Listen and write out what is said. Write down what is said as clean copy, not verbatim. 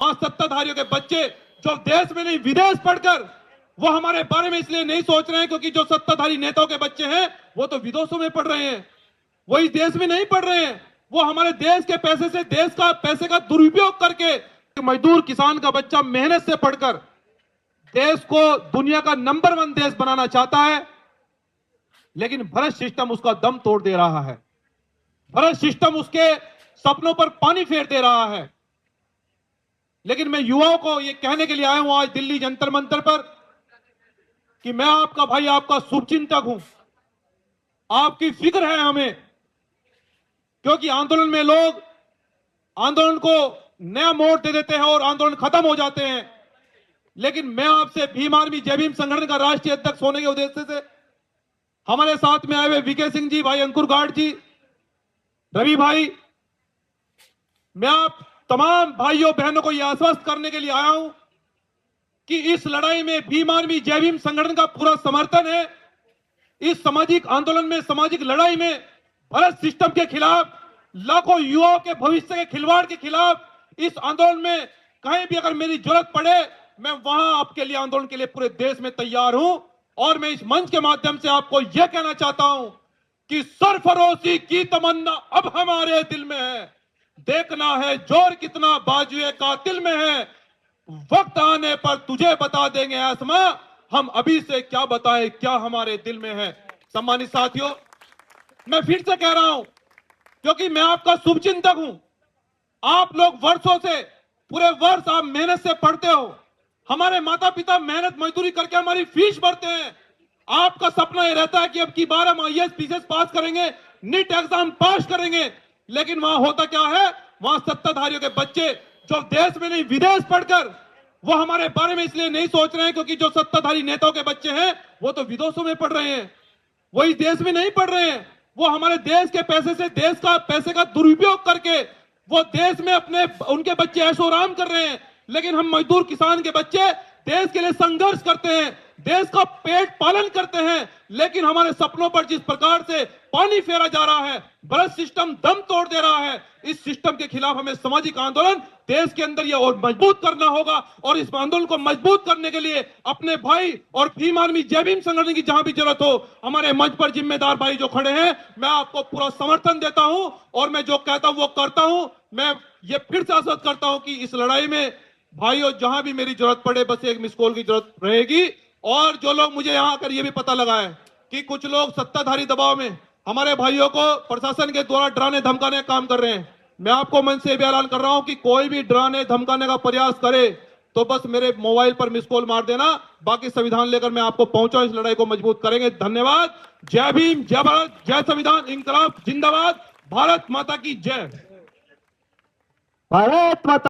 वहां सत्ताधारियों के बच्चे जो देश में नहीं विदेश पढ़कर वो हमारे बारे में इसलिए नहीं सोच रहे हैं क्योंकि जो सत्ताधारी नेताओं के बच्चे हैं वो तो विदेशों में पढ़ रहे हैं, वो इस देश में नहीं पढ़ रहे हैं। वो हमारे देश के पैसे से देश का पैसे का दुरुपयोग करके मजदूर किसान का बच्चा मेहनत से पढ़कर देश को दुनिया का नंबर 1 देश बनाना चाहता है, लेकिन भ्रष्ट सिस्टम उसका दम तोड़ दे रहा है। भ्रष्ट सिस्टम उसके सपनों पर पानी फेर दे रहा है। लेकिन मैं युवाओं को यह कहने के लिए आया हूं आज दिल्ली जंतर मंतर पर कि मैं आपका भाई, आपका शुभचिंतक हूं। आपकी फिक्र है हमें, क्योंकि आंदोलन में लोग आंदोलन को नया मोड़ दे देते हैं और आंदोलन खत्म हो जाते हैं। लेकिन मैं आपसे भीम आर्मी जय भीम संगठन का राष्ट्रीय अध्यक्ष होने के उद्देश्य से हमारे साथ में आए हुए वीके सिंह जी, भाई अंकुर गार्ड जी, रवि भाई, मैं आप तमाम भाइयों बहनों को यह आश्वस्त करने के लिए आया हूं कि इस लड़ाई में भीम आर्मी जय भीम संगठन का पूरा समर्थन है। इस सामाजिक आंदोलन में, सामाजिक लड़ाई में भ्रष्ट सिस्टम के खिलाफ, लाखों युवाओं के भविष्य के खिलवाड़ के खिलाफ इस आंदोलन में कहीं भी अगर मेरी जरूरत पड़े, मैं वहां आपके लिए आंदोलन के लिए पूरे देश में तैयार हूं। और मैं इस मंच के माध्यम से आपको यह कहना चाहता हूं कि सरफरोशी की तमन्ना अब हमारे दिल में है। देखना है जोर कितना बाजुए कातिल में है। वक्त आने पर तुझे बता देंगे आसमा, हम अभी से क्या बताएं क्या हमारे दिल में है। सम्मानित साथियों, मैं फिर से कह रहा हूं क्योंकि मैं आपका शुभचिंतक हूं। आप लोग वर्षों से, पूरे वर्ष आप मेहनत से पढ़ते हो। हमारे माता पिता मेहनत मजदूरी करके हमारी फीस भरते हैं। आपका सपना यह रहता है कि अब की बार हम आईएएस पीसीएस पास करेंगे, नीट एग्जाम पास करेंगे। लेकिन वहां होता क्या है, वहां सत्ताधारियों के बच्चे जो देश में नहीं विदेश पढ़कर वो हमारे बारे में इसलिए नहीं सोच रहे हैं क्योंकि जो सत्ताधारी नेताओं के बच्चे हैं वो तो विदेशों में पढ़ रहे हैं, वो इस देश में नहीं पढ़ रहे हैं। वो हमारे देश के पैसे से देश का पैसे का दुरुपयोग करके वो देश में अपने उनके बच्चे ऐशो आराम कर रहे हैं। लेकिन हम मजदूर किसान के बच्चे देश के लिए संघर्ष करते हैं, देश का पेट पालन करते हैं। लेकिन हमारे सपनों पर जिस प्रकार से पानी फेरा जा रहा है, भ्रष्ट सिस्टम दम तोड़ दे रहा है, इस सिस्टम के खिलाफ हमें सामाजिक आंदोलन देश के अंदर ये और मजबूत करना होगा। और इस आंदोलन को मजबूत करने के लिए अपने भाई और भीम आर्मी जय भीम संगठन की जहां भी जरूरत हो, हमारे मंच पर जिम्मेदार भाई जो खड़े हैं, मैं आपको पूरा समर्थन देता हूं और मैं जो कहता हूं वो करता हूं। मैं ये फिर से आश्वस्त करता हूं कि इस लड़ाई में भाइयों जहां भी मेरी जरूरत पड़े, बस एक मिस कॉल की जरूरत रहेगी। और जो लोग, मुझे यहां आकर ये भी पता लगा है कि कुछ लोग सत्ताधारी दबाव में हमारे भाइयों को प्रशासन के द्वारा डराने धमकाने का काम कर रहे हैं, मैं आपको मंच से भी ऐलान कर रहा हूं कि कोई भी डराने धमकाने का प्रयास करे तो बस मेरे मोबाइल पर मिस कॉल मार देना। बाकी संविधान लेकर मैं आपको पहुंचा, इस लड़ाई को मजबूत करेंगे। धन्यवाद। जय भीम, जय भारत, जय संविधान, इंकलाब जिंदाबाद, भारत माता की जय। भारत माता